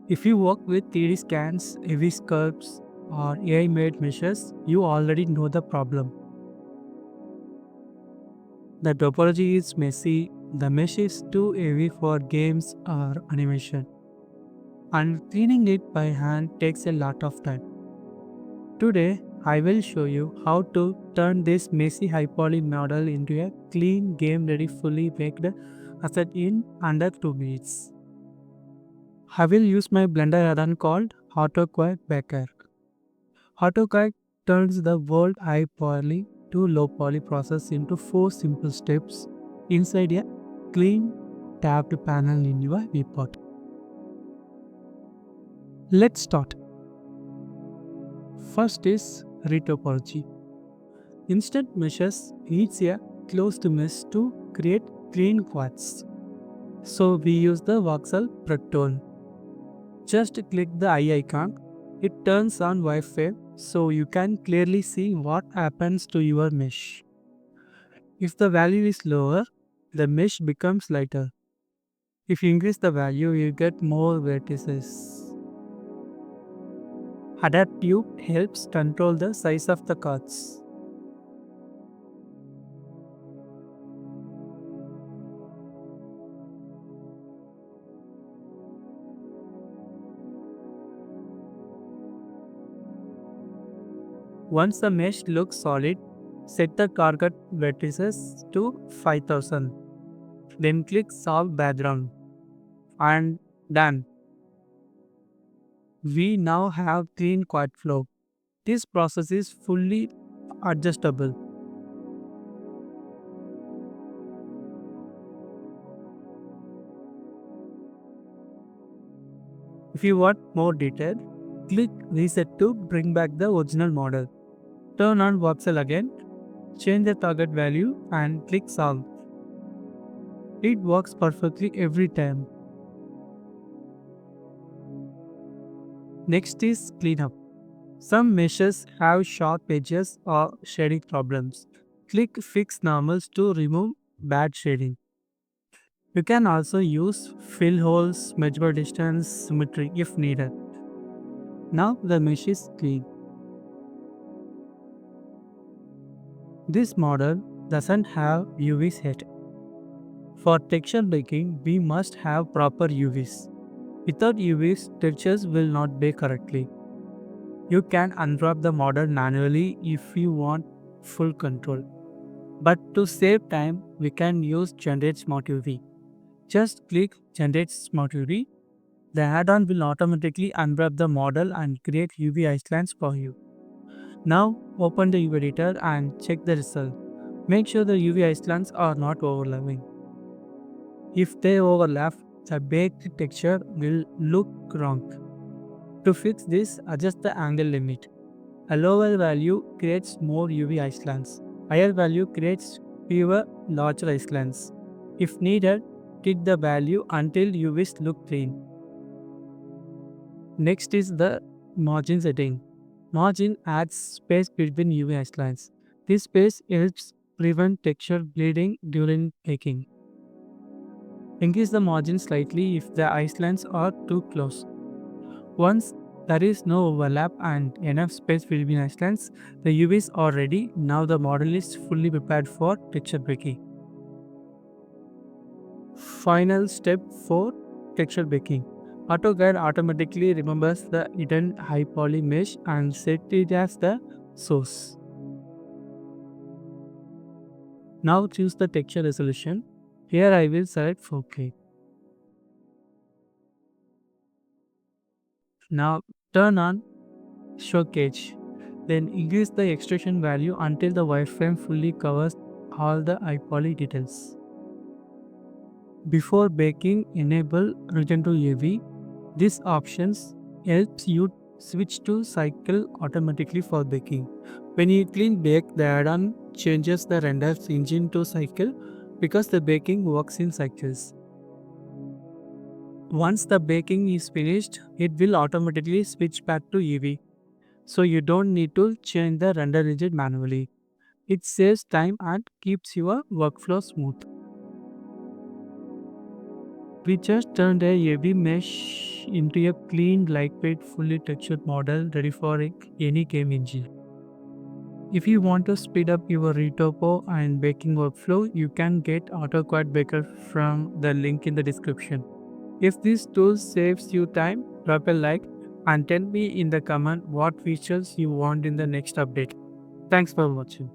If you work with 3D scans, heavy sculpts, or AI-made meshes, you already know the problem. The topology is messy, the mesh is too heavy for games or animation, and cleaning it by hand takes a lot of time. Today, I will show you how to turn this messy high poly model into a clean game ready fully baked asset in under 2 minutes. I will use my Blender add-on called AutoQuad Baker. AutoCAD turns the world high poly to low poly process into 4 simple steps inside a clean tabbed panel in your viewport. Let's start. First is Retopology. Instant meshes needs a closed mesh to create clean quads. So we use the voxel prep tool. Just click the eye icon. It turns on wireframe so you can clearly see what happens to your mesh. If the value is lower, the mesh becomes lighter. If you increase the value, you get more vertices. Adaptive helps control the size of the cards. Once the mesh looks solid, set the target vertices to 5000. Then click Solve Background. And done. We now have clean quad flow. This process is fully adjustable. If you want more detail, click Reset to bring back the original model. Turn on voxel again, change the target value and click Solve. It works perfectly every time. Next is cleanup. Some meshes have sharp edges or shading problems. Click Fix Normals to remove bad shading. You can also use fill holes, measurable distance, symmetry if needed. Now the mesh is clean. This model doesn't have UVs yet. For texture baking, we must have proper UVs. Without UVs, textures will not bake correctly. You can unwrap the model manually if you want full control. But to save time, we can use Generate Smart UV. Just click Generate Smart UV. The add-on will automatically unwrap the model and create UV islands for you. Now open the UV editor and check the result. Make sure the UV islands are not overlapping. If they overlap, the baked texture will look wrong. To fix this, adjust the angle limit. A lower value creates more UV islands. Higher value creates fewer larger islands. If needed, tweak the value until UVs look clean. Next is the margin setting. Margin adds space between UV islands. This space helps prevent texture bleeding during baking. Increase the margin slightly if the islands are too close. Once there is no overlap and enough space between islands, the UVs are ready. Now the model is fully prepared for texture baking. Final step for texture baking. AutoQuad automatically remembers the hidden high poly mesh and set it as the source. Now choose the texture resolution. Here I will select 4K. Now turn on Show Cage. Then increase the extrusion value until the wireframe fully covers all the high poly details. Before baking, enable Return to UV. This option helps you switch to cycle automatically for baking. When you clean bake, the add-on changes the render engine to cycle because the baking works in cycles. Once the baking is finished, it will automatically switch back to UV. So you don't need to change the render engine manually. It saves time and keeps your workflow smooth. We just turned a heavy mesh into a clean, lightweight, fully textured model ready for any game engine. If you want to speed up your Retopo and baking workflow, you can get AutoQuad Baker from the link in the description. If this tool saves you time, drop a like and tell me in the comment what features you want in the next update. Thanks for watching.